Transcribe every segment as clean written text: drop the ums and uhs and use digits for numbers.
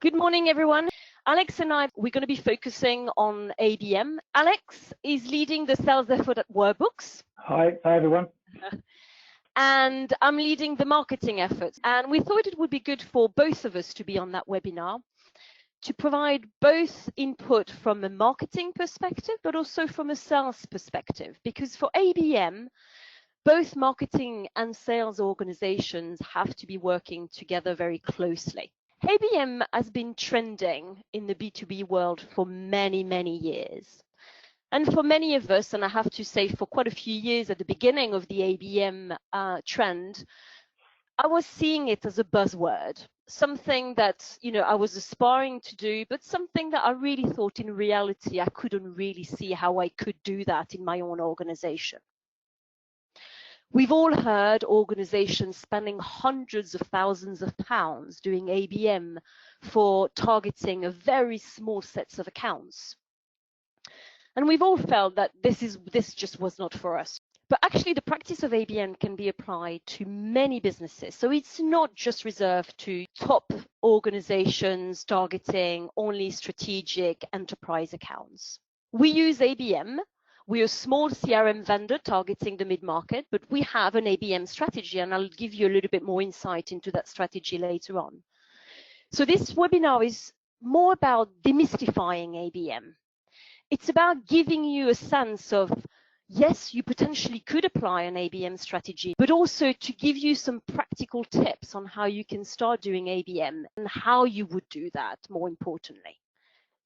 Good morning, everyone. Alex and we're going to be focusing on ABM. Alex is leading the sales effort at Workbooks. Hi everyone. And I'm leading the marketing efforts. And we thought it would be good for both of us to be on that webinar to provide both input from a marketing perspective, but also from a sales perspective. Because for ABM, both marketing and sales organizations have to be working together very closely. ABM has been trending in the B2B world for many, many years. And for many of us, and I have to say for quite a few years at the beginning of the ABM trend, I was seeing it as a buzzword, something that, I was aspiring to do, but something that I really thought in reality, I couldn't really see how I could do that in my own organization. We've all heard organizations spending hundreds of thousands of pounds doing ABM for targeting a very small sets of accounts. And we've all felt that this just was not for us. But actually the practice of ABM can be applied to many businesses. So it's not just reserved to top organizations targeting only strategic enterprise accounts. We use ABM. We're a small CRM vendor targeting the mid-market, but we have an ABM strategy, and I'll give you a little bit more insight into that strategy later on. So this webinar is more about demystifying ABM. It's about giving you a sense of, yes, you potentially could apply an ABM strategy, but also to give you some practical tips on how you can start doing ABM and how you would do that, more importantly.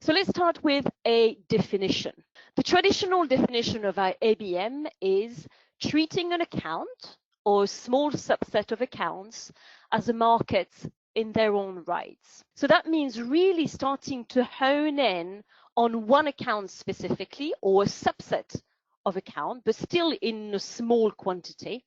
So let's start with a definition. The traditional definition of ABM is treating an account or a small subset of accounts as a market in their own rights. So that means really starting to hone in on one account specifically or a subset of account, but still in a small quantity,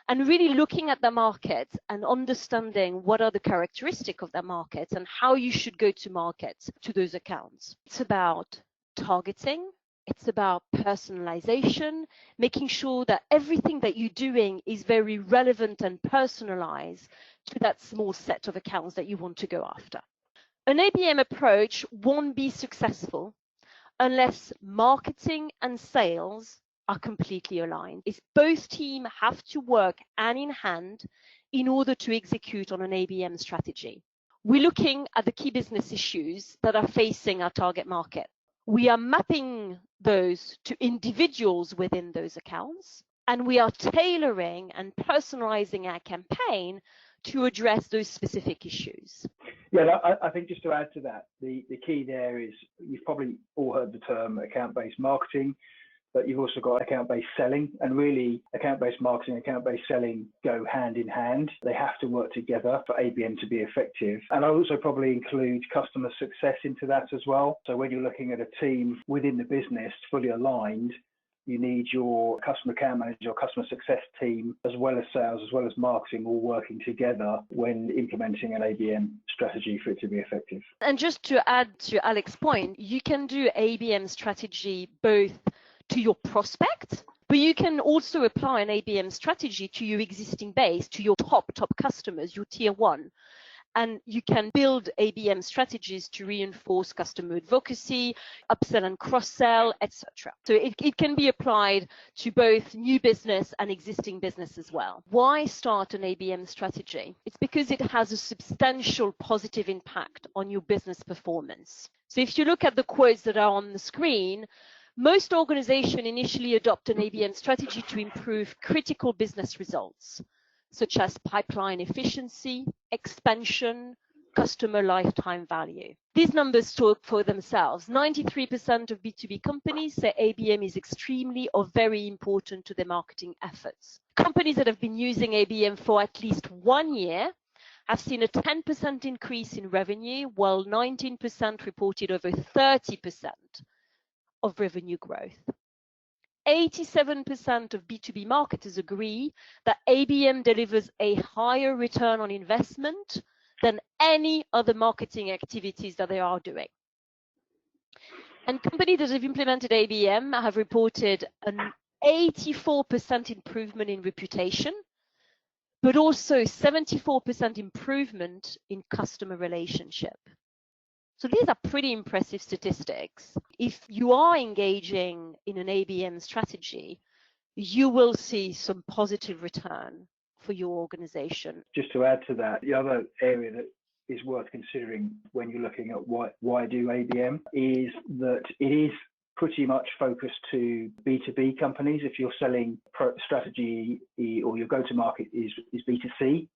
and really looking at the market and understanding what are the characteristics of that market and how you should go to market to those accounts. It's about targeting. It's about personalization, making sure that everything that you're doing is very relevant and personalized to that small set of accounts that you want to go after. An ABM approach won't be successful unless marketing and sales are completely aligned. It's both teams have to work hand in hand in order to execute on an ABM strategy. We're looking at the key business issues that are facing our target market. We are mapping those to individuals within those accounts, and we are tailoring and personalizing our campaign to address those specific issues. Yeah, I think just to add to that, the key there is you've probably all heard the term account-based marketing, but you've also got account-based selling, and really account-based marketing, account-based selling go hand in hand. They have to work together for ABM to be effective. And I'll also probably include customer success into that as well. So when you're looking at a team within the business fully aligned, you need your customer account manager, your customer success team, as well as sales, as well as marketing, all working together when implementing an ABM strategy for it to be effective. And just to add to Alex's point, you can do ABM strategy both to your prospect, but you can also apply an ABM strategy to your existing base, to your top customers, your tier one. And you can build ABM strategies to reinforce customer advocacy, upsell and cross-sell, etc. So it can be applied to both new business and existing business as well. Why start an ABM strategy? It's because it has a substantial positive impact on your business performance. So if you look at the quotes that are on the screen, most organizations initially adopt an ABM strategy to improve critical business results, such as pipeline efficiency, expansion, customer lifetime value. These numbers talk for themselves. 93% of B2B companies say ABM is extremely or very important to their marketing efforts. Companies that have been using ABM for at least 1 year have seen a 10% increase in revenue, while 19% reported over 30% of revenue growth. 87% of B2B marketers agree that ABM delivers a higher return on investment than any other marketing activities that they are doing. And companies that have implemented ABM have reported an 84% improvement in reputation, but also 74% improvement in customer relationship. So these are pretty impressive statistics. If you are engaging in an ABM strategy, you will see some positive return for your organization. Just to add to that, the other area that is worth considering when you're looking at why do ABM is that it is pretty much focused to B2B companies. If you're selling strategy or your go-to-market is B2C,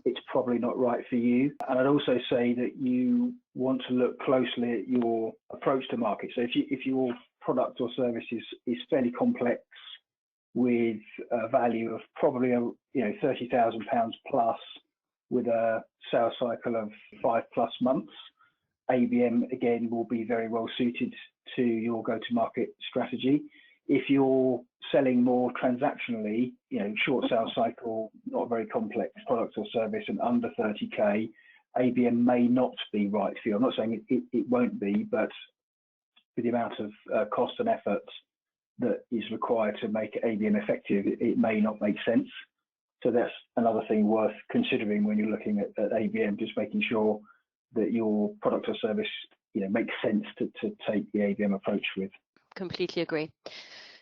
it's probably not right for you. And I'd also say that you want to look closely at your approach to market. So if your product or service is fairly complex with a value of probably £30,000 plus with a sales cycle of 5+ months, ABM again will be very well suited to your go-to-market strategy. If you're selling more transactionally, short sales cycle, not very complex product or service, and under 30K, ABM may not be right for you. I'm not saying it won't be, but with the amount of cost and effort that is required to make ABM effective, it may not make sense. So that's another thing worth considering when you're looking at ABM, just making sure that your product or service makes sense to take the ABM approach with. Completely agree.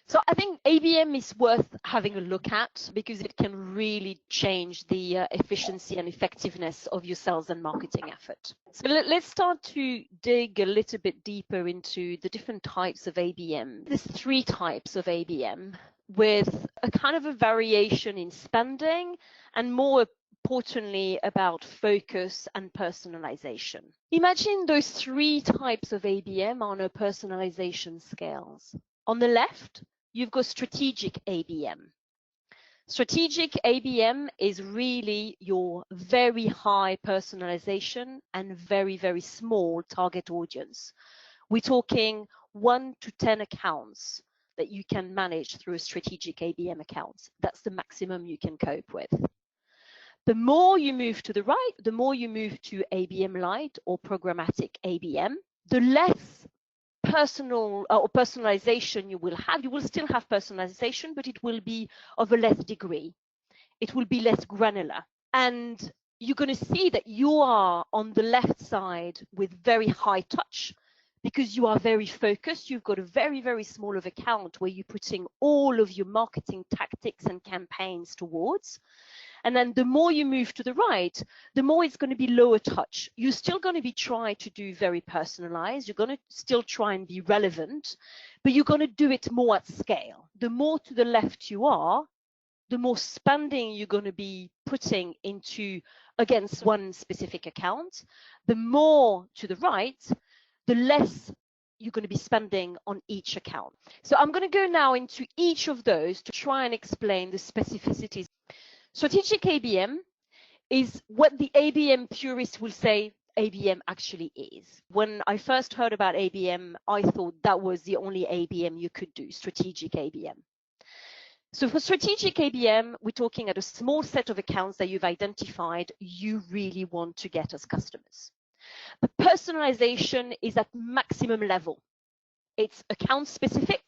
So I think ABM is worth having a look at because it can really change the efficiency and effectiveness of your sales and marketing effort. So let's start to dig a little bit deeper into the different types of ABM. There's 3 types of ABM with a kind of a variation in spending and more importantly about focus and personalization. Imagine those 3 types of ABM on a personalization scales. On the left, you've got strategic ABM. Strategic ABM is really your very high personalization and very, very small target audience. We're talking 1 to 10 accounts that you can manage through a strategic ABM account. That's the maximum you can cope with. The more you move to the right, the more you move to ABM Lite or programmatic ABM, the less personal or personalization you will have. You will still have personalization, but it will be of a less degree. It will be less granular. And you're going to see that you are on the left side with very high touch because you are very focused. You've got a very, very small of account where you're putting all of your marketing tactics and campaigns towards. And then the more you move to the right, the more it's going to be lower touch. You're still going to be trying to do very personalized. You're going to still try and be relevant, but you're going to do it more at scale. The more to the left you are, the more spending you're going to be putting into against one specific account. The more to the right, the less you're going to be spending on each account. So I'm going to go now into each of those to try and explain the specificities. Strategic ABM is what the ABM purists will say ABM actually is. When I first heard about ABM, I thought that was the only ABM you could do, strategic ABM. So for strategic ABM, we're talking at a small set of accounts that you've identified you really want to get as customers. The personalization is at maximum level. It's account specific.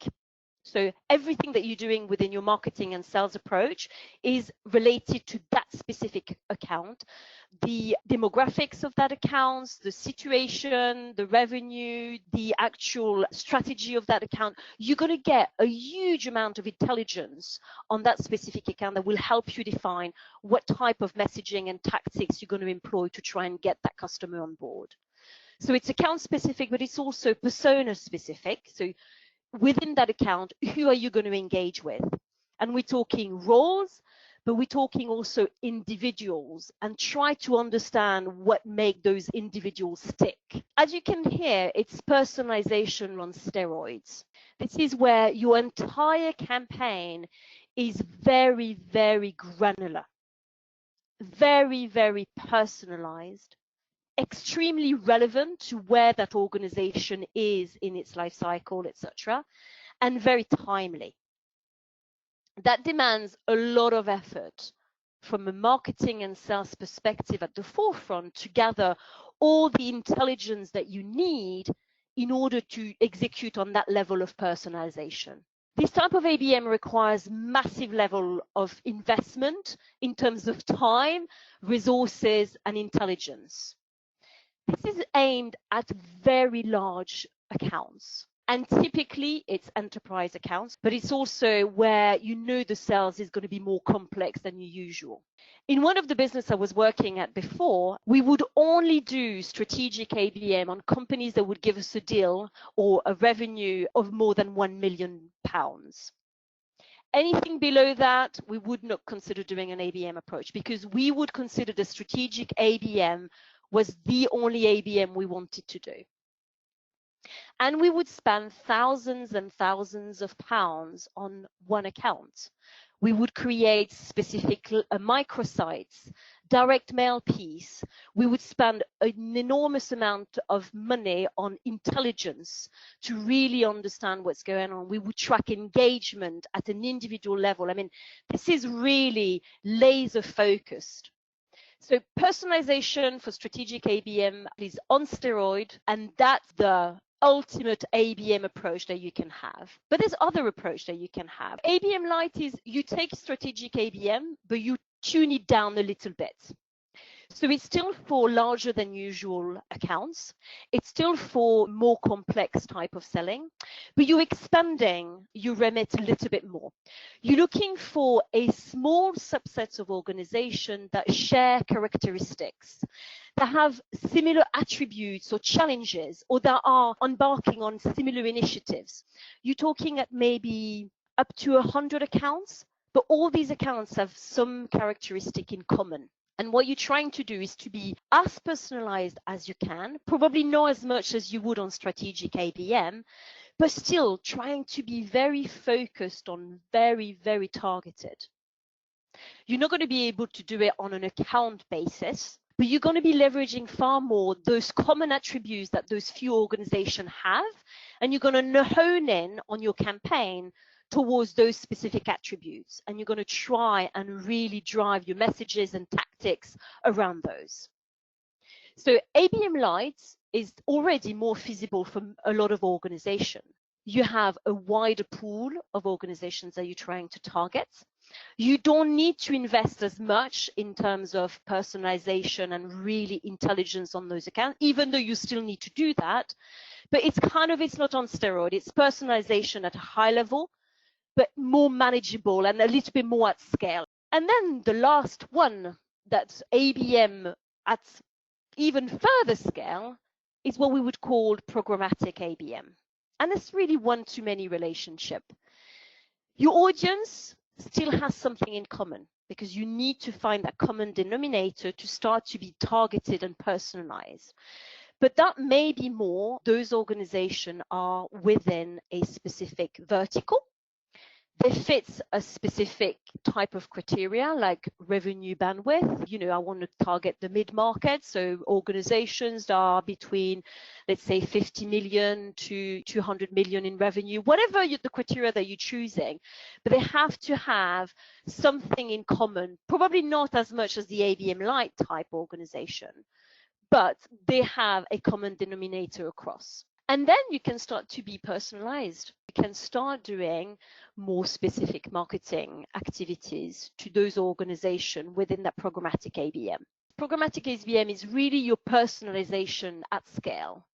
So everything that you're doing within your marketing and sales approach is related to that specific account. The demographics of that account, the situation, the revenue, the actual strategy of that account, you're going to get a huge amount of intelligence on that specific account that will help you define what type of messaging and tactics you're going to employ to try and get that customer on board. So it's account specific, but it's also persona specific. So within that account, who are you going to engage with? And we're talking roles, but we're talking also individuals, and try to understand what make those individuals stick. As you can hear, it's personalization on steroids. This is where your entire campaign is very, very granular, very, very personalized, extremely relevant to where that organization is in its life cycle, etc., and very timely. That demands a lot of effort from a marketing and sales perspective at the forefront to gather all the intelligence that you need in order to execute on that level of personalization. This type of ABM requires massive level of investment in terms of time, resources, and intelligence. This is aimed at very large accounts. And typically it's enterprise accounts, but it's also where you know the sales is going to be more complex than usual. In one of the business I was working at before, we would only do strategic ABM on companies that would give us a deal or a revenue of more than £1 million. Anything below that, we would not consider doing an ABM approach, because we would consider the strategic ABM was the only ABM we wanted to do. And we would spend thousands and thousands of pounds on one account. We would create specific microsites, direct mail piece. We would spend an enormous amount of money on intelligence to really understand what's going on. We would track engagement at an individual level. I mean, this is really laser focused. So personalization for strategic ABM is on steroid, and that's the ultimate ABM approach that you can have. But there's other approach that you can have. ABM Lite is you take strategic ABM, but you tune it down a little bit. So it's still for larger than usual accounts. It's still for more complex type of selling, but you're expanding your remit a little bit more. You're looking for a small subset of organizations that share characteristics, that have similar attributes or challenges, or that are embarking on similar initiatives. You're talking at maybe up to 100 accounts, but all these accounts have some characteristic in common. And what you're trying to do is to be as personalized as you can, probably not as much as you would on strategic ABM, but still trying to be very focused on very, very targeted. You're not going to be able to do it on an account basis, but you're going to be leveraging far more those common attributes that those few organizations have, and you're going to hone in on your campaign towards those specific attributes, and you're going to try and really drive your messages and tactics around those. So ABM Lite is already more feasible for a lot of organizations. You have a wider pool of organizations that you're trying to target. You don't need to invest as much in terms of personalization and really intelligence on those accounts, even though you still need to do that. But it's not on steroid. It's personalization at a high level, but more manageable and a little bit more at scale. And then the last one, that's ABM at even further scale, is what we would call programmatic ABM. And it's really one-to-many relationship. Your audience still has something in common, because you need to find that common denominator to start to be targeted and personalized. But that may be more, those organizations are within a specific vertical. They fit a specific type of criteria, like revenue bandwidth. You know, I want to target the mid-market, so organizations that are between, let's say, 50 million to 200 million in revenue, whatever the criteria that you're choosing, but they have to have something in common, probably not as much as the ABM Lite type organization, but they have a common denominator across. And then you can start to be personalized. You can start doing more specific marketing activities to those organizations within that programmatic ABM. Programmatic ABM is really your personalization at scale,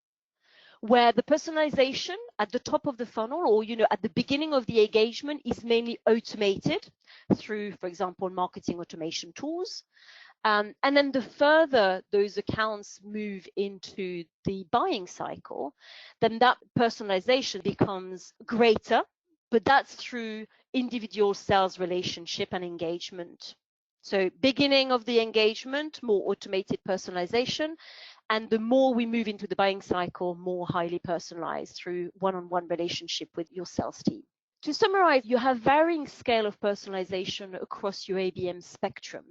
where the personalization at the top of the funnel, or at the beginning of the engagement, is mainly automated through, for example, marketing automation tools. And then the further those accounts move into the buying cycle, then that personalization becomes greater, but that's through individual sales relationship and engagement. So beginning of the engagement, more automated personalization, and the more we move into the buying cycle, more highly personalized through one-on-one relationship with your sales team. To summarize, you have varying scale of personalization across your ABM spectrum,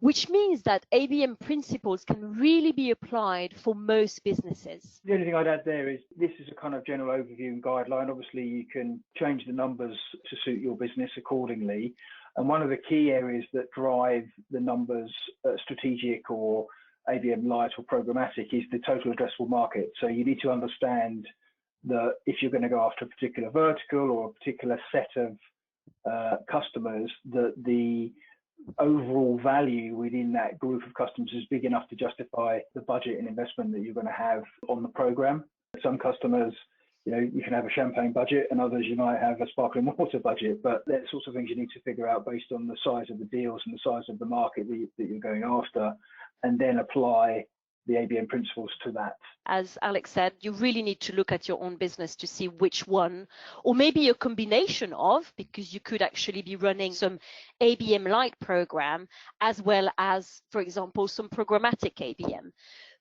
which means that ABM principles can really be applied for most businesses. The only thing I'd add there is this is a kind of general overview and guideline. Obviously, you can change the numbers to suit your business accordingly. And one of the key areas that drive the numbers, strategic or ABM Lite or programmatic, is the total addressable market. So you need to understand that if you're going to go after a particular vertical or a particular set of customers, that the overall value within that group of customers is big enough to justify the budget and investment that you're going to have on the program. Some customers, you can have a champagne budget, and others you might have a sparkling water budget, but they're sorts of things you need to figure out based on the size of the deals and the size of the market that you're going after, and then apply the ABM principles to that. As Alex said, you really need to look at your own business to see which one, or maybe a combination of, because you could actually be running some ABM-like program as well as, for example, some programmatic ABM.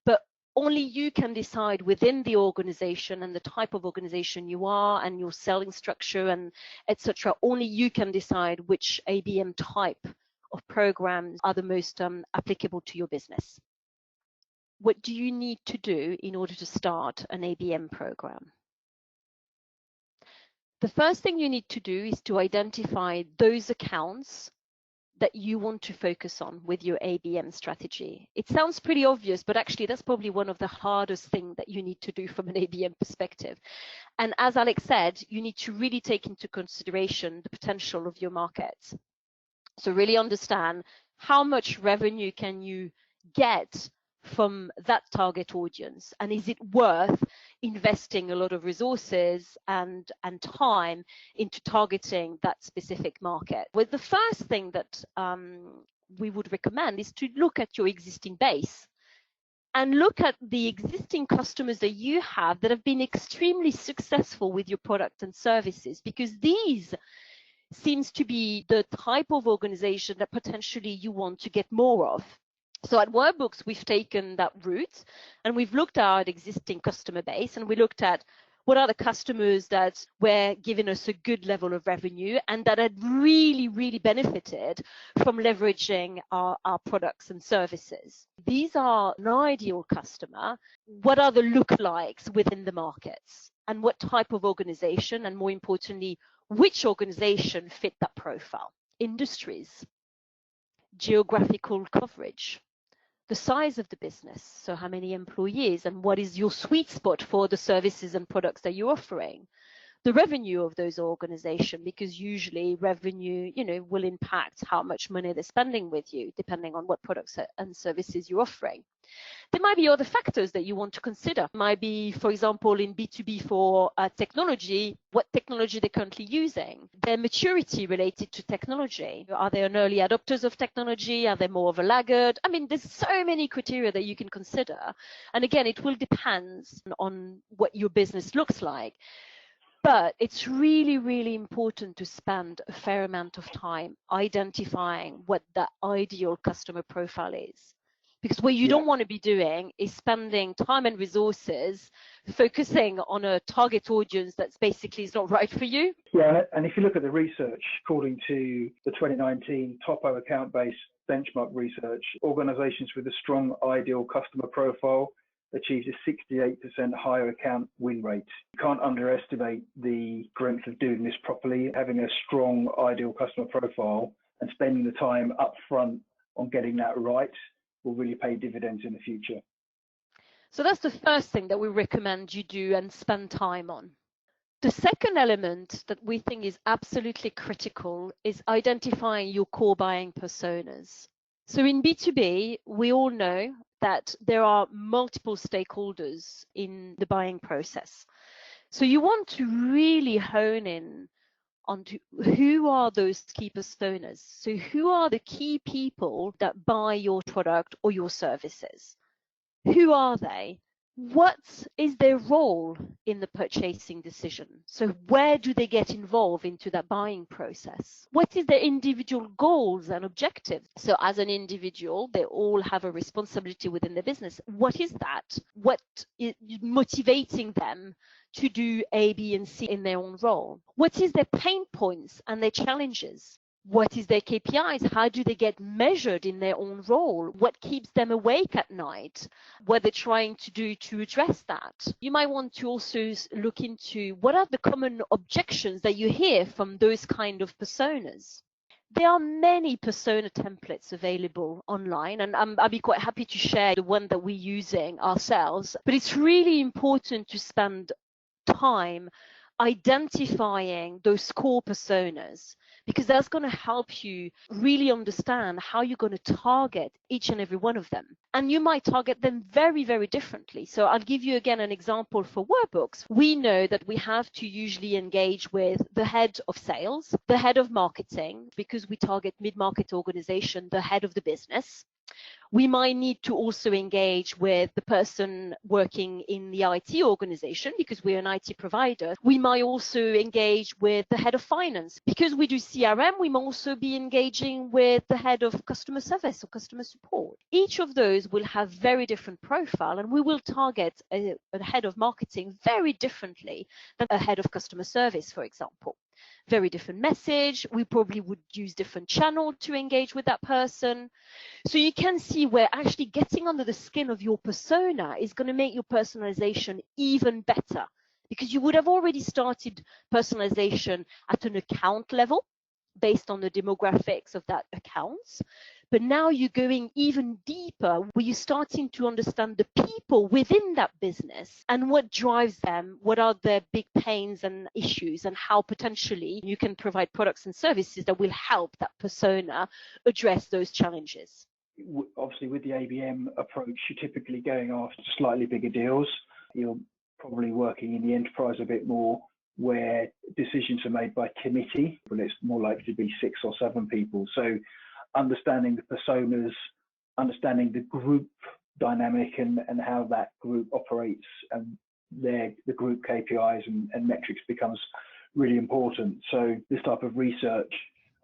But only you can decide within the organization and the type of organization you are and your selling structure and etc. Only you can decide which ABM type of programs are the most applicable to your business. What do you need to do in order to start an ABM program? The first thing you need to do is to identify those accounts that you want to focus on with your ABM strategy. It sounds pretty obvious, but actually that's probably one of the hardest things that you need to do from an ABM perspective. And as Alex said, you need to really take into consideration the potential of your market. So really understand how much revenue can you get from that target audience, and is it worth investing a lot of resources and time into targeting that specific market? Well, the first thing that we would recommend is to look at your existing base and look at the existing customers that you have that have been extremely successful with your product and services, because these seems to be the type of organization that potentially you want to get more of. So at Workbooks, we've taken that route and we've looked at our existing customer base, and we looked at what are the customers that were giving us a good level of revenue and that had really, really benefited from leveraging our products and services. These are an ideal customer. What are the lookalikes within the markets, and what type of organization, and more importantly, which organization fit that profile? Industries, geographical coverage, the size of the business, so how many employees, and what is your sweet spot for the services and products that you're offering, the revenue of those organizations, because usually revenue, will impact how much money they're spending with you, depending on what products and services you're offering. There might be other factors that you want to consider. It might be, for example, in B2B for technology, what technology they're currently using, their maturity related to technology. Are they an early adopters of technology? Are they more of a laggard? I mean, there's so many criteria that you can consider. And again, it will depend on what your business looks like. But it's really, really important to spend a fair amount of time identifying what that ideal customer profile is. Because what you don't want to be doing is spending time and resources focusing on a target audience that's basically is not right for you. Yeah, and if you look at the research, according to the 2019 Topo account-based benchmark research, organizations with a strong ideal customer profile achieved a 68% higher account win rate. You can't underestimate the strength of doing this properly. Having a strong ideal customer profile and spending the time up front on getting that right will really pay dividends in the future. So that's the first thing that we recommend you do and spend time on. The second element that we think is absolutely critical is identifying your core buying personas. So in B2B, we all know that there are multiple stakeholders in the buying process. So you want to really hone in onto who are those key personas. So who are the key people that buy your product or your services? Who are they? What is their role in the purchasing decision? So where do they get involved into that buying process? What is their individual goals and objectives? So as an individual, they all have a responsibility within their business. What is that? What is motivating them to do A, B, and C in their own role? What is their pain points and their challenges? What is their KPIs? How do they get measured in their own role? What keeps them awake at night? What they're trying to do to address that? You might want to also look into what are the common objections that you hear from those kind of personas. There are many persona templates available online, and I'll be quite happy to share the one that we're using ourselves. But it's really important to spend time identifying those core personas, because that's going to help you really understand how you're going to target each and every one of them. And you might target them very, very differently. So I'll give you again an example for Workbooks. We know that we have to usually engage with the head of sales, the head of marketing, because we target mid-market organization, the head of the business. We might need to also engage with the person working in the IT organization because we're an IT provider. We might also engage with the head of finance. Because we do CRM, we might also be engaging with the head of customer service or customer support. Each of those will have very different profile, and we will target a head of marketing very differently than a head of customer service, for example. Very different message. We probably would use different channel to engage with that person. So you can see where actually getting under the skin of your persona is going to make your personalization even better, because you would have already started personalization at an account level based on the demographics of that accounts. But now you're going even deeper, where you're starting to understand the people within that business and what drives them, what are their big pains and issues, and how potentially you can provide products and services that will help that persona address those challenges. Obviously, with the ABM approach, you're typically going after slightly bigger deals. You're probably working in the enterprise a bit more, where decisions are made by committee. Well, it's more likely to be 6 or 7 people. So understanding the personas, understanding the group dynamic and how that group operates and the group KPIs and metrics becomes really important. So this type of research,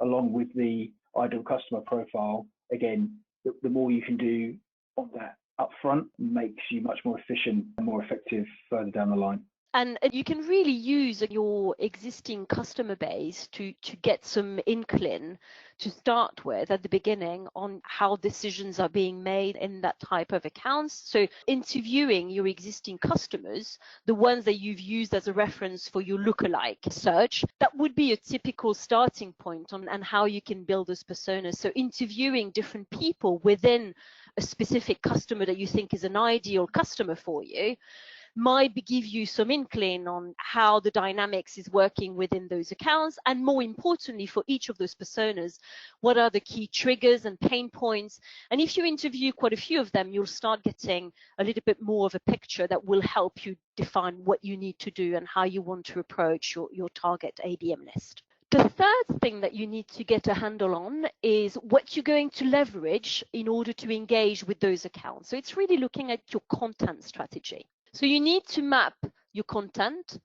along with the ideal customer profile, again, the more you can do on that upfront makes you much more efficient and more effective further down the line. And you can really use your existing customer base to get some inkling to start with at the beginning on how decisions are being made in that type of accounts. So interviewing your existing customers, the ones that you've used as a reference for your lookalike search, that would be a typical starting point on and how you can build those personas. So interviewing different people within a specific customer that you think is an ideal customer for you might give you some inkling on how the dynamics is working within those accounts, and more importantly for each of those personas, what are the key triggers and pain points. And if you interview quite a few of them, you'll start getting a little bit more of a picture that will help you define what you need to do and how you want to approach your target ABM list. The third thing that you need to get a handle on is what you're going to leverage in order to engage with those accounts. So it's really looking at your content strategy. So you need to map your content.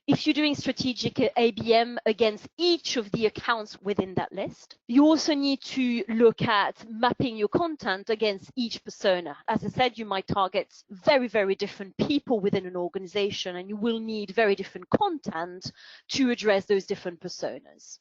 If you're doing strategic ABM against each of the accounts within that list, you also need to look at mapping your content against each persona. As I said, you might target very, very different people within an organization, and you will need very different content to address those different personas.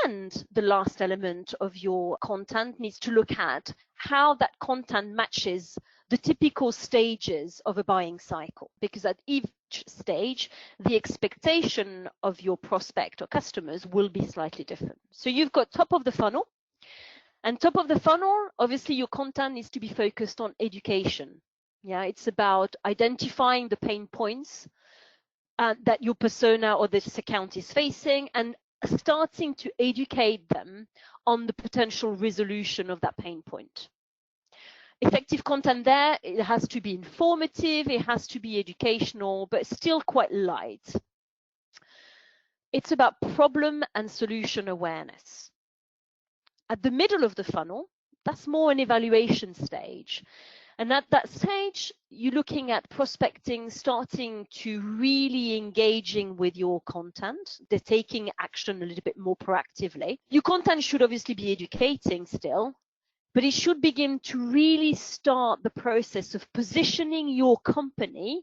And the last element of your content needs to look at how that content matches the typical stages of a buying cycle, because at each stage, the expectation of your prospect or customers will be slightly different. So you've got top of the funnel, and top of the funnel, obviously your content needs to be focused on education. Yeah, it's about identifying the pain points that your persona or this account is facing, and starting to educate them on the potential resolution of that pain point. Effective content there, it has to be informative, it has to be educational, but still quite light. It's about problem and solution awareness. At the middle of the funnel, that's more an evaluation stage. And at that stage, you're looking at prospecting, starting to really engaging with your content. They're taking action a little bit more proactively. Your content should obviously be educating still, but it should begin to really start the process of positioning your company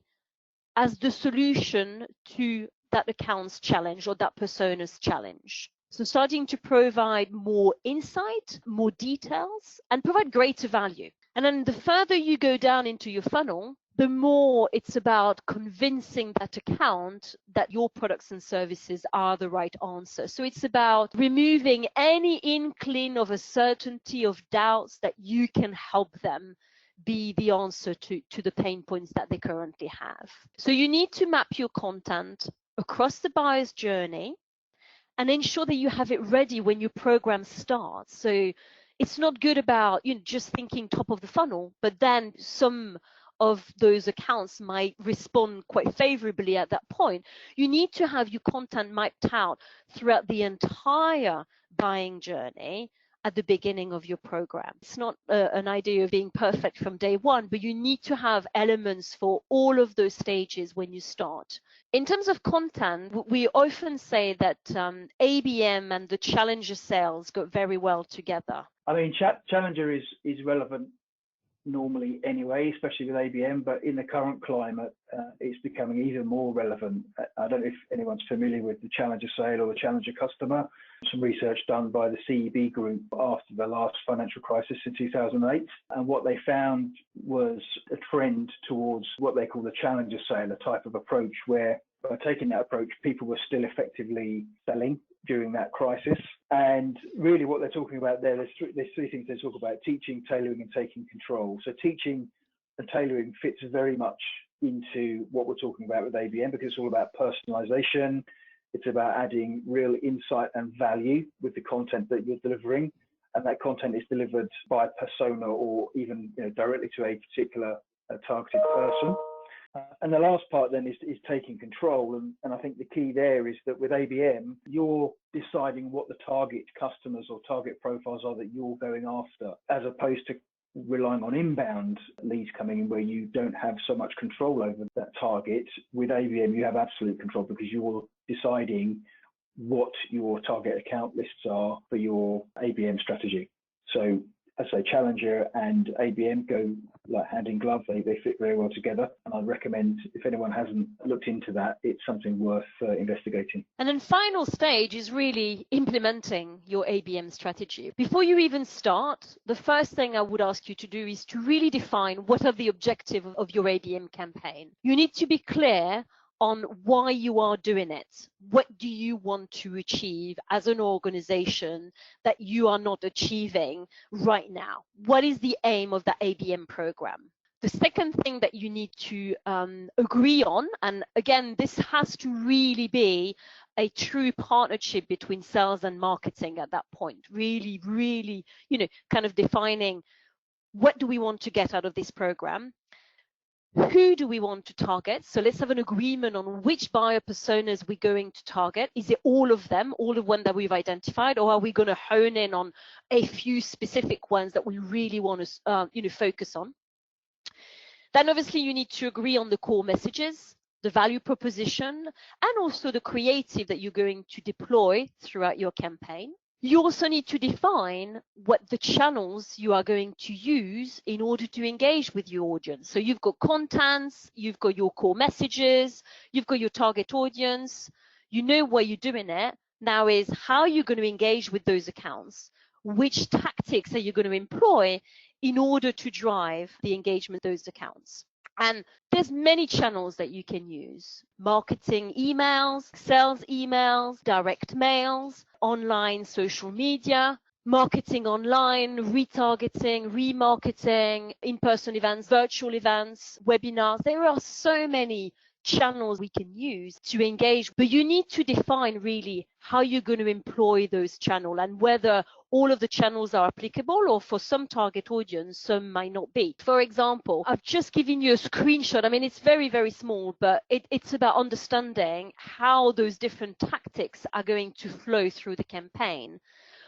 as the solution to that account's challenge or that persona's challenge. So starting to provide more insight, more details, and provide greater value. And then the further you go down into your funnel, the more it's about convincing that account that your products and services are the right answer. So it's about removing any inkling of uncertainty, of doubts, that you can help them be the answer to the pain points that they currently have. So you need to map your content across the buyer's journey and ensure that you have it ready when your program starts. So it's not good about just thinking top of the funnel, but then some of those accounts might respond quite favorably at that point. You need to have your content mapped out throughout the entire buying journey at the beginning of your program. It's not an idea of being perfect from day one, but you need to have elements for all of those stages when you start. In terms of content, we often say that ABM and the challenger sales go very well together. I mean, challenger is relevant normally anyway, especially with ABM, but in the current climate, it's becoming even more relevant. I don't know if anyone's familiar with the challenger sale or the challenger customer. Some research done by the CEB group after the last financial crisis in 2008. And what they found was a trend towards what they call the challenger sale, a type of approach where by taking that approach, people were still effectively selling during that crisis. And really what they're talking about there's three things they talk about: teaching, tailoring, and taking control. So teaching and tailoring fits very much into what we're talking about with ABM, because it's all about personalization. It's about adding real insight and value with the content that you're delivering. And that content is delivered by a persona or even directly to a particular targeted person. And the last part then is taking control. And I think the key there is that with ABM, you're deciding what the target customers or target profiles are that you're going after, as opposed to relying on inbound leads coming in where you don't have so much control over that target. With ABM, you have absolute control because you're deciding what your target account lists are for your ABM strategy. So as I say, Challenger and ABM go like hand in glove. They fit very well together. And I'd recommend, if anyone hasn't looked into that, it's something worth investigating. And then final stage is really implementing your ABM strategy. Before you even start, the first thing I would ask you to do is to really define what are the objectives of your ABM campaign. You need to be clear on why you are doing it. What do you want to achieve as an organization that you are not achieving right now? What is the aim of the ABM program? The second thing that you need to agree on, and again, this has to really be a true partnership between sales and marketing at that point, really, kind of defining what do we want to get out of this program? Who do we want to target? So let's have an agreement on which buyer personas we're going to target. Is it all of them, all of them that we've identified, or are we going to hone in on a few specific ones that we really want to, focus on? Then obviously you need to agree on the core messages, the value proposition, and also the creative that you're going to deploy throughout your campaign. You also need to define what the channels you are going to use in order to engage with your audience. So you've got contents, you've got your core messages, you've got your target audience, you know why you're doing it. Now is how you're going to engage with those accounts. Which tactics are you going to employ in order to drive the engagement of those accounts? And there's many channels that you can use: marketing emails, sales emails, direct mails, online social media, marketing online, retargeting, remarketing, in-person events, virtual events, webinars. There are so many channels we can use to engage, but you need to define really how you're going to employ those channels and whether all of the channels are applicable, or for some target audience, some might not be. For example, I've just given you a screenshot. I mean, it's very, very small, but it's about understanding how those different tactics are going to flow through the campaign.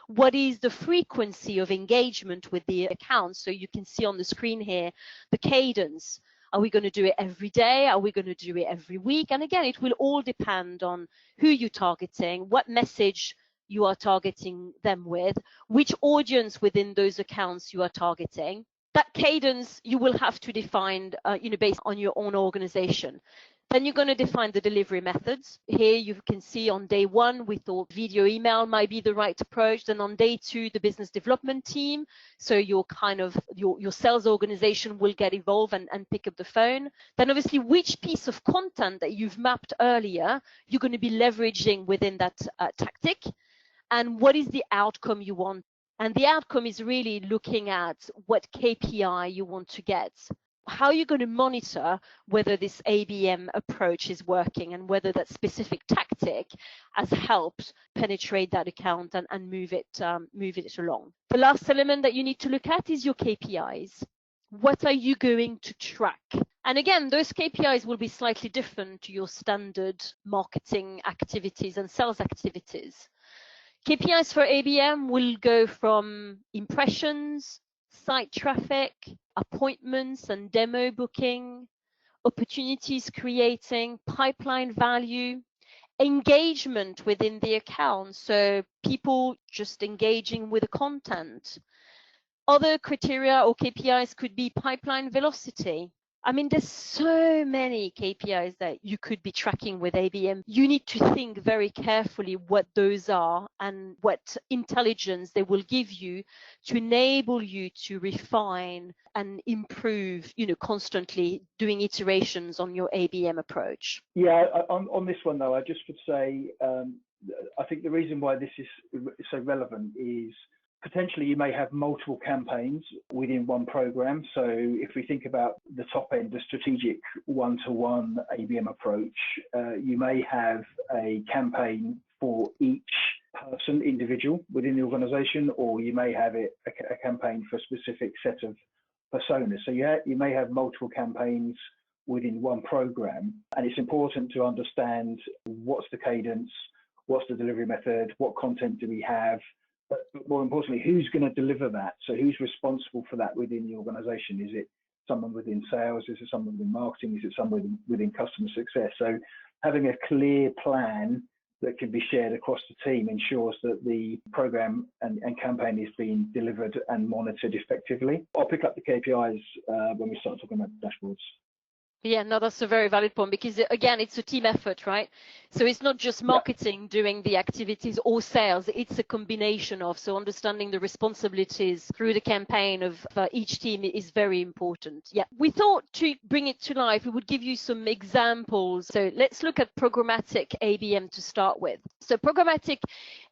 What is the frequency of engagement with the account? So you can see on the screen here, the cadence. Are we going to do it every day? Are we going to do it every week? And again, it will all depend on who you're targeting, what message you are targeting them with, which audience within those accounts you are targeting. That cadence you will have to define, based on your own organization. Then you're going to define the delivery methods. Here you can see on day one, we thought video email might be the right approach. Then on day two, the business development team. So your sales organization will get involved and pick up the phone. Then obviously, which piece of content that you've mapped earlier, you're going to be leveraging within that tactic. And what is the outcome you want? And the outcome is really looking at what KPI you want to get. how you're going to monitor whether this ABM approach is working and whether that specific tactic has helped penetrate that account and move it along. The last element that you need to look at is your KPIs. What are you going to track? And again, those KPIs will be slightly different to your standard marketing activities and sales activities. KPIs for ABM will go from impressions, site traffic, appointments and demo booking, opportunities creating, pipeline value, engagement within the account, so people just engaging with the content. Other criteria or KPIs could be pipeline velocity. I mean, there's so many KPIs that you could be tracking with ABM. You need to think very carefully what those are and what intelligence they will give you to enable you to refine and improve, constantly doing iterations on your ABM approach. Yeah, on this one though, I just would say, I think the reason why this is so relevant is potentially you may have multiple campaigns within one program. So if we think about the top end, the strategic one-to-one ABM approach, you may have a campaign for each person, individual within the organization, or you may have a campaign for a specific set of personas. So you may have multiple campaigns within one program, and it's important to understand what's the cadence, what's the delivery method, what content do we have, but more importantly, who's going to deliver that? So who's responsible for that within the organization? Is it someone within sales? Is it someone within marketing? Is it someone within customer success? So having a clear plan that can be shared across the team ensures that the program and campaign is being delivered and monitored effectively. I'll pick up the KPIs when we start talking about dashboards. Yeah, no, that's a very valid point, because again, it's a team effort, right? So it's not just marketing doing the activities or sales, it's a combination of, so understanding the responsibilities through the campaign of each team is very important. Yeah, we thought to bring it to life, we would give you some examples. So let's look at programmatic ABM to start with. So programmatic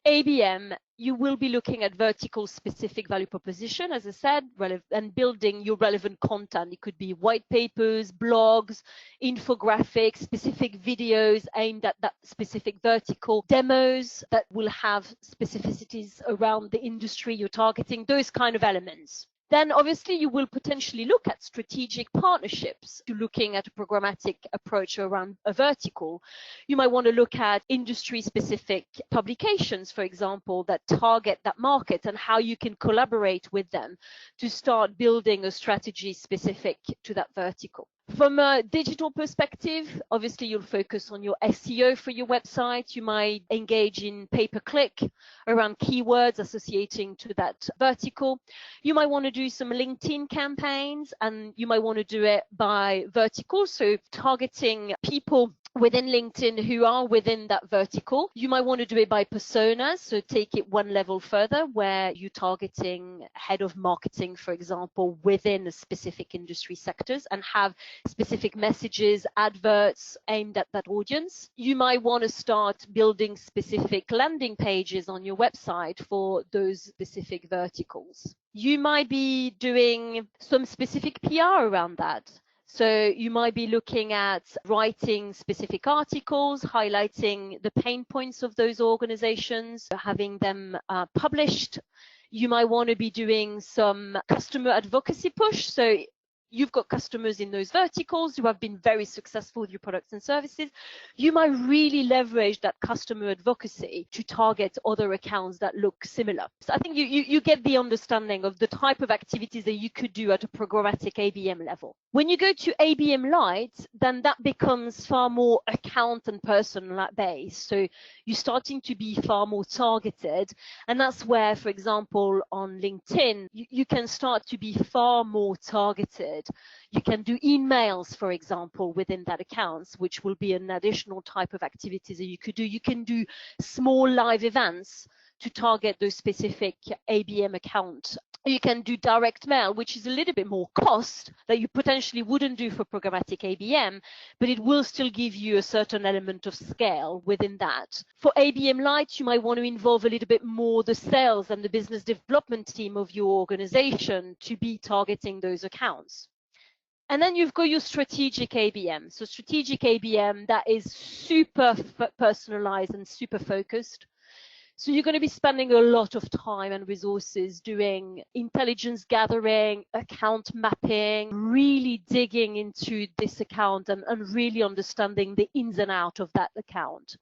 ABM, you will be looking at vertical specific value proposition, as I said, and building your relevant content. It could be white papers, blogs, infographics, specific videos aimed at that specific vertical, demos that will have specificities around the industry you're targeting, those kind of elements. Then obviously you will potentially look at strategic partnerships. You're looking at a programmatic approach around a vertical. You might want to look at industry specific publications, for example, that target that market and how you can collaborate with them to start building a strategy specific to that vertical. From a digital perspective, obviously you'll focus on your SEO for your website. You might engage in pay-per-click around keywords associating to that vertical. You might want to do some LinkedIn campaigns, and you might want to do it by vertical, so targeting people within LinkedIn who are within that vertical. You might want to do it by personas, so take it one level further, where you're targeting head of marketing, for example, within a specific industry sectors and have specific messages, adverts aimed at that audience. You might want to start building specific landing pages on your website for those specific verticals. You might be doing some specific PR around that. So you might be looking at writing specific articles, highlighting the pain points of those organizations, having them published. You might want to be doing some customer advocacy push. So you've got customers in those verticals who have been very successful with your products and services. You might really leverage that customer advocacy to target other accounts that look similar. So I think you get the understanding of the type of activities that you could do at a programmatic ABM level. When you go to ABM Lite, then that becomes far more account and personal based. So you're starting to be far more targeted. And that's where, for example, on LinkedIn, you can start to be far more targeted. You can do emails, for example, within that accounts, which will be an additional type of activities that you could do. You can do small live events to target those specific ABM accounts. You can do direct mail, which is a little bit more cost that you potentially wouldn't do for programmatic ABM, but it will still give you a certain element of scale within that. For ABM Lite, you might want to involve a little bit more the sales and the business development team of your organization to be targeting those accounts. And then you've got your strategic ABM. So strategic ABM, that is super personalized and super focused. So you're going to be spending a lot of time and resources doing intelligence gathering, account mapping, really digging into this account and really understanding the ins and outs of that account.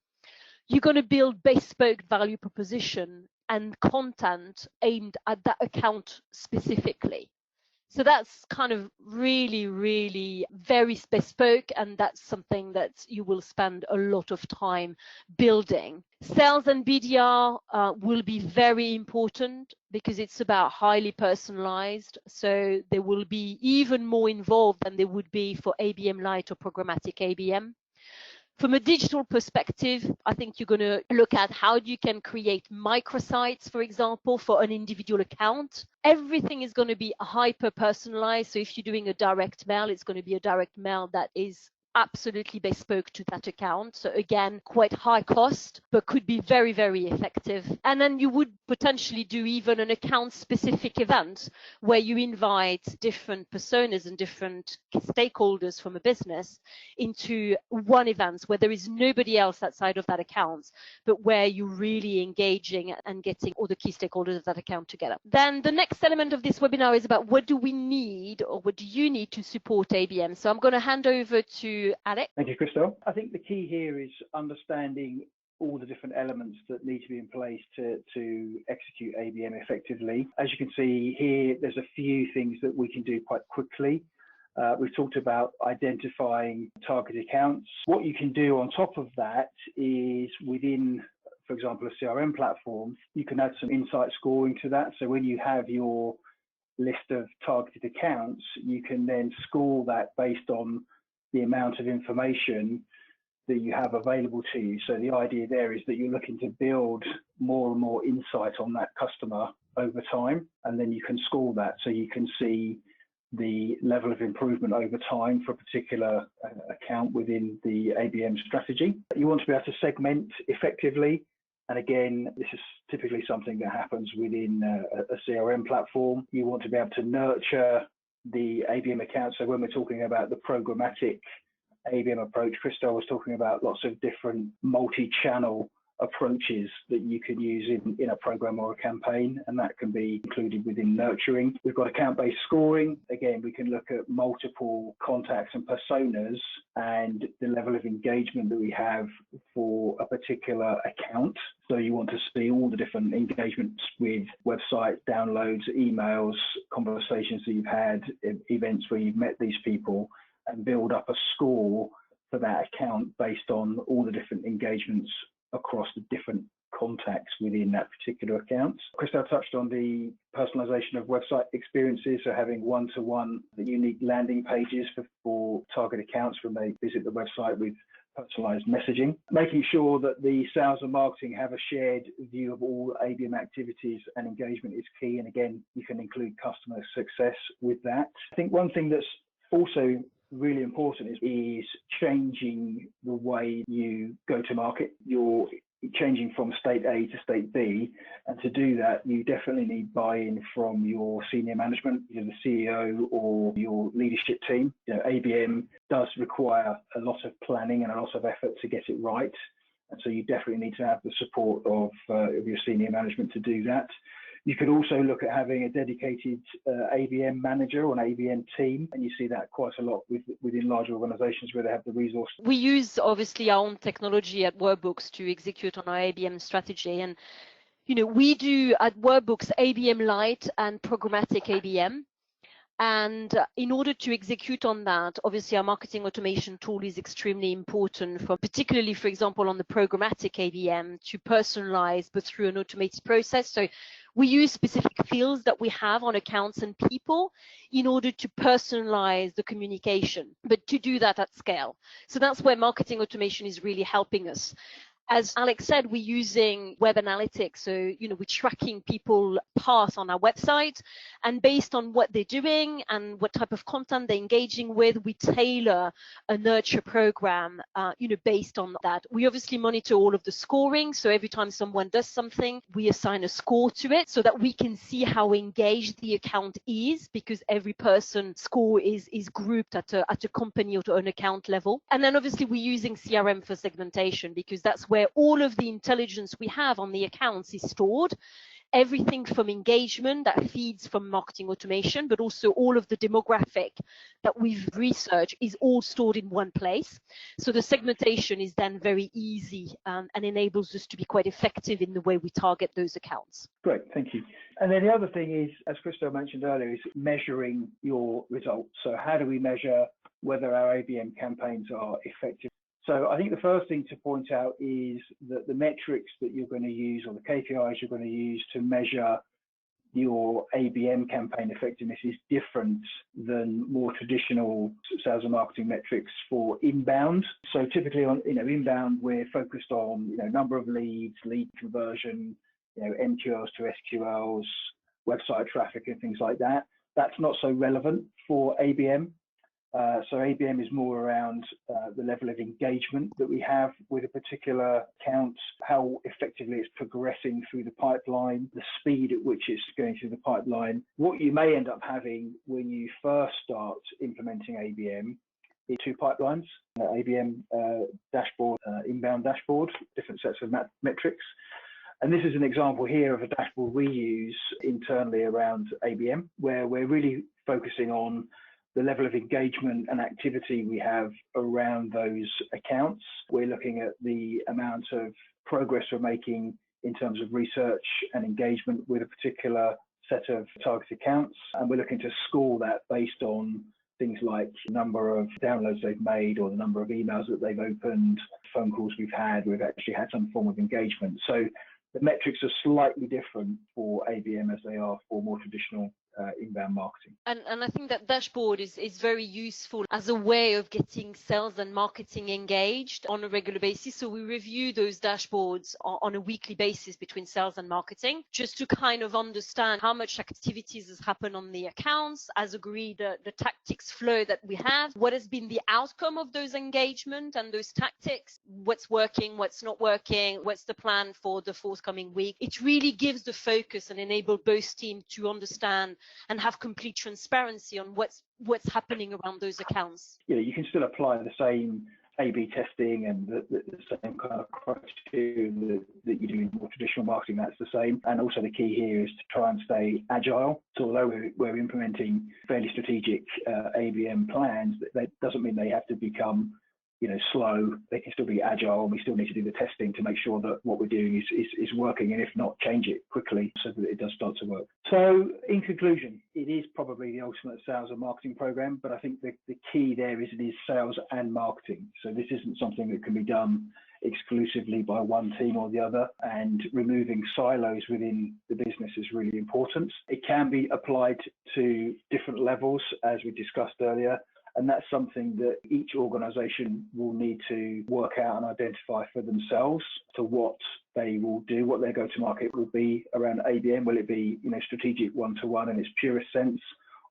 You're going to build bespoke value proposition and content aimed at that account specifically. So that's kind of really, really very bespoke, and that's something that you will spend a lot of time building. Sales and BDR will be very important because it's about highly personalized. So they will be even more involved than they would be for ABM Lite or programmatic ABM. From a digital perspective, I think you're going to look at how you can create microsites, for example, for an individual account. Everything is going to be hyper personalized. So if you're doing a direct mail, it's going to be a direct mail that is absolutely bespoke to that account. So again, quite high cost, but could be very, very effective. And then you would potentially do even an account specific event where you invite different personas and different stakeholders from a business into one event where there is nobody else outside of that account, but where you're really engaging and getting all the key stakeholders of that account together. Then the next element of this webinar is about what do we need, or what do you need to support ABM? So I'm going to hand over to Alex. Thank you, Christelle. I think the key here is understanding all the different elements that need to be in place to execute ABM effectively. As you can see here, there's a few things that we can do quite quickly. We've talked about identifying target accounts. What you can do on top of that is within, for example, a CRM platform, you can add some insight scoring to that. So when you have your list of targeted accounts, you can then score that based on the amount of information that you have available to you. So the idea there is that you're looking to build more and more insight on that customer over time, and then you can score that so you can see the level of improvement over time for a particular account within the ABM strategy. You want to be able to segment effectively. And again, this is typically something that happens within a CRM platform. You want to be able to nurture the ABM account. So when we're talking about the programmatic ABM approach, Christelle was talking about lots of different multi-channel approaches that you can use in a program or a campaign, and that can be included within nurturing. We've got account-based scoring. Again, we can look at multiple contacts and personas and the level of engagement that we have for a particular account. So you want to see all the different engagements with website downloads, emails, conversations that you've had, events where you've met these people, and build up a score for that account based on all the different engagements across the different contacts within that particular account. Christelle touched on the personalization of website experiences, so having one-to-one unique landing pages for target accounts when they visit the website with personalized messaging. Making sure that the sales and marketing have a shared view of all ABM activities and engagement is key. And again, you can include customer success with that. I think one thing that's also really important is changing the way you go to market. You're changing from state A to state B, and to do that you definitely need buy-in from your senior management, either the CEO or your leadership team. ABM does require a lot of planning and a lot of effort to get it right, and so you definitely need to have the support of your senior management to do that. You could also look at having a dedicated ABM manager or an ABM team, and you see that quite a lot within large organizations where they have the resource. We use obviously our own technology at Workbooks to execute on our ABM strategy. And, we do at Workbooks ABM Lite and programmatic ABM. And in order to execute on that, obviously our marketing automation tool is extremely important, for particularly, for example, on the programmatic ABM, to personalize but through an automated process. So we use specific fields that we have on accounts and people in order to personalize the communication, but to do that at scale. So that's where marketing automation is really helping us. As Alex said, we're using web analytics. So, we're tracking people path on our website, and based on what they're doing and what type of content they're engaging with, we tailor a nurture program, based on that. We obviously monitor all of the scoring. So every time someone does something, we assign a score to it so that we can see how engaged the account is, because every person's score is grouped at a company or to an account level. And then obviously we're using CRM for segmentation, because that's where all of the intelligence we have on the accounts is stored. Everything from engagement that feeds from marketing automation, but also all of the demographic that we've researched is all stored in one place. So the segmentation is then very easy, and enables us to be quite effective in the way we target those accounts. Great, thank you. And then the other thing is, as Christo mentioned earlier, is measuring your results. So how do we measure whether our ABM campaigns are effective? So I think the first thing to point out is that the metrics that you're going to use, or the KPIs you're going to use to measure your ABM campaign effectiveness, is different than more traditional sales and marketing metrics for inbound. So typically on inbound, we're focused on number of leads, lead conversion, MQLs to SQLs, website traffic, and things like that. That's not so relevant for ABM. So ABM is more around the level of engagement that we have with a particular account, how effectively it's progressing through the pipeline, the speed at which it's going through the pipeline. What you may end up having when you first start implementing ABM is two pipelines, ABM dashboard, inbound dashboard, different sets of metrics. And this is an example here of a dashboard we use internally around ABM, where we're really focusing on the level of engagement and activity we have around those accounts. We're looking at the amount of progress we're making in terms of research and engagement with a particular set of target accounts. And we're looking to score that based on things like the number of downloads they've made, or the number of emails that they've opened, phone calls we've actually had some form of engagement. So the metrics are slightly different for ABM as they are for more traditional inbound marketing. And I think that dashboard is very useful as a way of getting sales and marketing engaged on a regular basis. So we review those dashboards on a weekly basis between sales and marketing, just to kind of understand how much activities has happened on the accounts, as agreed, the tactics flow that we have, what has been the outcome of those engagement and those tactics, what's working, what's not working, what's the plan for the forthcoming week. It really gives the focus and enable both teams to understand and have complete transparency on what's happening around those accounts. You can still apply the same A/B testing and the same kind of criteria that you do in more traditional marketing. That's the same. And also the key here is to try and stay agile. So although we're implementing fairly strategic ABM plans, that doesn't mean they have to become slow. They can still be agile, and we still need to do the testing to make sure that what we're doing is working, and if not, change it quickly so that it does start to work. So in conclusion, it is probably the ultimate sales and marketing program, but I think the key there is it is sales and marketing. So this isn't something that can be done exclusively by one team or the other, and removing silos within the business is really important. It can be applied to different levels, as we discussed earlier. And that's something that each organization will need to work out and identify for themselves to what they will do, what their go-to-market will be around ABM. Will it be, strategic one-to-one in its purest sense,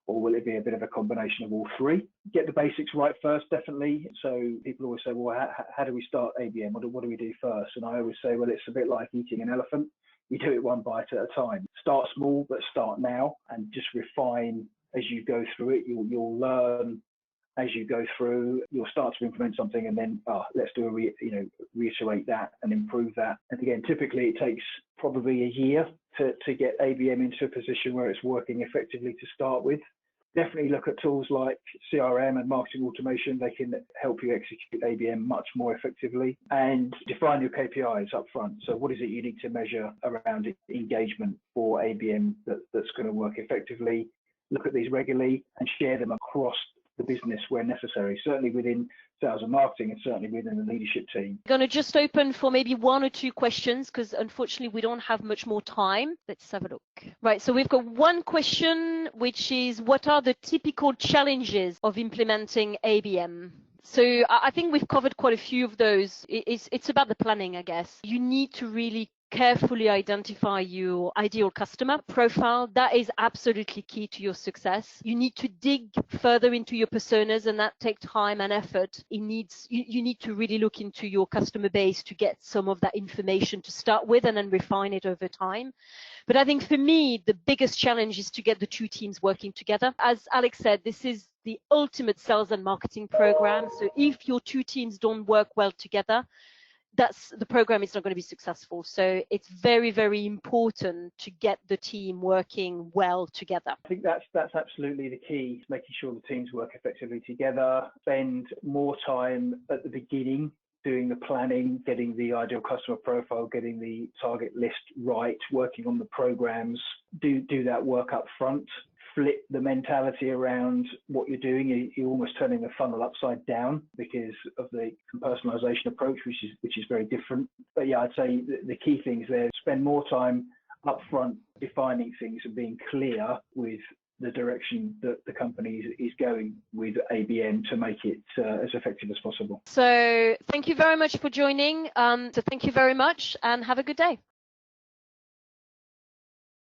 or will it be a bit of a combination of all three? Get the basics right first, definitely. So people always say, well, how do we start ABM? What do we do first? And I always say, well, it's a bit like eating an elephant. You do it one bite at a time. Start small, but start now, and just refine as you go through it. You'll learn as you go through. You'll start to implement something, and then let's do reiterate that and improve that. And again, typically it takes probably a year to get ABM into a position where it's working effectively to start with. Definitely look at tools like CRM and marketing automation. They can help you execute ABM much more effectively, and define your KPIs up front. So what is it you need to measure around engagement for ABM that's going to work effectively? Look at these regularly and share them across the business where necessary, certainly within sales and marketing, and certainly within the leadership team. I'm going to just open for maybe one or two questions, because unfortunately we don't have much more time. Let's have a look. Right, so we've got one question, which is, what are the typical challenges of implementing ABM? So I think we've covered quite a few of those. It's about the planning, I guess. You need to really carefully identify your ideal customer profile. That is absolutely key to your success. You need to dig further into your personas, and that takes time and effort. You need to really look into your customer base to get some of that information to start with and then refine it over time. But I think for me, the biggest challenge is to get the two teams working together. As Alex said, this is the ultimate sales and marketing program. So if your two teams don't work well together, the program is not going to be successful. So it's very, very important to get the team working well together. I think that's absolutely the key, making sure the teams work effectively together, spend more time at the beginning doing the planning, getting the ideal customer profile, getting the target list right, working on the programs, do that work up front. Flip the mentality around what you're doing. You're almost turning the funnel upside down because of the personalization approach, which is very different. But yeah, I'd say the key things there: spend more time up front defining things and being clear with the direction that the company is going with ABM to make it as effective as possible. So thank you very much for joining. So thank you very much and have a good day.